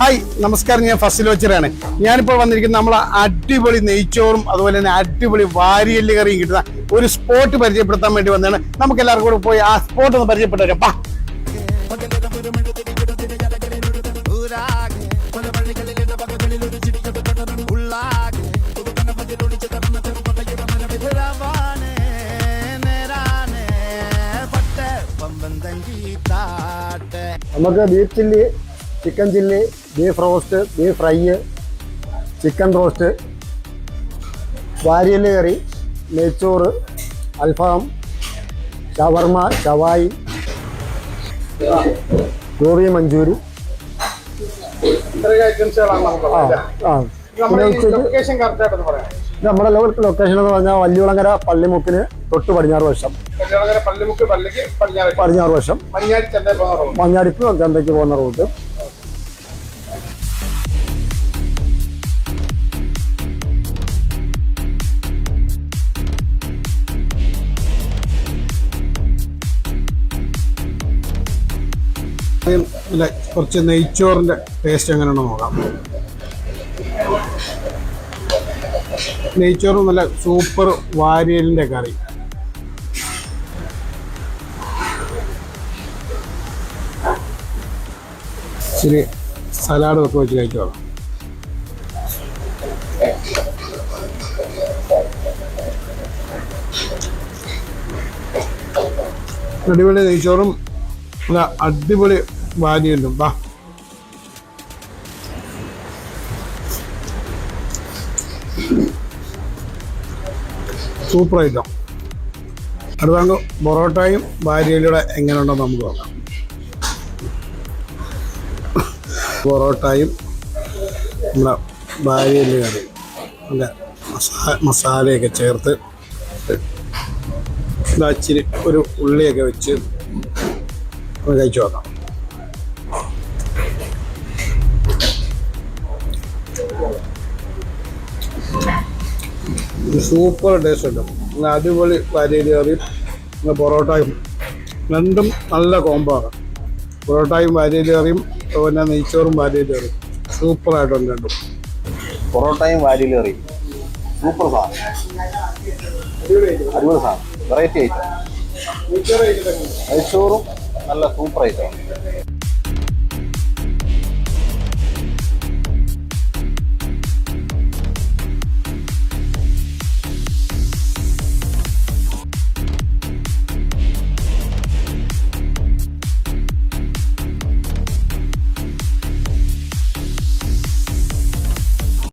Hi നമസ്കാരം, ഞാൻ ഫസിൽ വച്ചറാണ്. ഞാനിപ്പോൾ വന്നിരിക്കുന്നത് നമ്മളെ അടിപൊളി നെയ്ച്ചോറും അതുപോലെ തന്നെ അടിപൊളി വാരിയല് കറിയും കിട്ടുന്ന ഒരു സ്പോട്ട് പരിചയപ്പെടുത്താൻ വേണ്ടി വന്നതാണ്. നമുക്ക് എല്ലാവർക്കും കൂടെ പോയി ആ സ്പോട്ട് ഒന്ന് പരിചയപ്പെട്ടു. നമുക്ക് beef chilli, chicken chilli, beef roast, beef fry, chicken roast, വാരിയല് കറി, നെയ്ച്ചോറ്, അൽഫാം, ഷവർമ, ഷവായി, ഗോബി മഞ്ചൂരി, നമ്മുടെ ലൊക്കേഷൻ എന്ന് പറഞ്ഞാൽ വല്യുളങ്ങര പള്ളിമുക്കിന് തൊട്ട് പടിഞ്ഞാറ് വശം, മഞ്ഞാടിപ്പ് ചന്തയ്ക്ക് പോകുന്ന റൂട്ട്. കുറച്ച് നെയ്ച്ചോറിന്റെ ടേസ്റ്റ് എങ്ങനെയാണെന്ന് നോക്കാം. നെയ്ച്ചോറും നല്ല സൂപ്പർ വാരിയലിന്റെ കറി. ഇച്ചിരി സലാഡ് ഒക്കെ വെച്ച് കഴിച്ചോളാം. അടിപൊളി നെയ്ച്ചോറും അടിപൊളി വാരിയലും. Super item. അടുത്ത പൊറോട്ടയും വാരിയലൂടെ എങ്ങനെയുണ്ടെന്ന് നമുക്ക് നോക്കാം. പൊറോട്ടയും നമ്മുടെ വാരിയല് കറി നല്ല മസാലയൊക്കെ ചേർത്ത് ഇച്ചിരി ഒരു ഉള്ളിയൊക്കെ വെച്ച് കഴിച്ചു നോക്കാം. സൂപ്പർ ടേസ്റ്റ് കിട്ടും. അടിപൊളി വാരിയല് കറിയും പൊറോട്ടയും രണ്ടും നല്ല കോംബോ ആണ്. പൊറോട്ടയും വാരിയല് കറിയും പിന്നെ നെയ്ച്ചോറും വാരിയല് കറിയും സൂപ്പറായിട്ടുണ്ട് രണ്ടും. പൊറോട്ടയും വാരിയല് കറിയും സൂപ്പർ സാധനം, അടിപൊളി സാധനം, വെറൈറ്റി ഐറ്റം. നെയ്ച്ചോറും നല്ല സൂപ്പർ ഐറ്റമാണ്.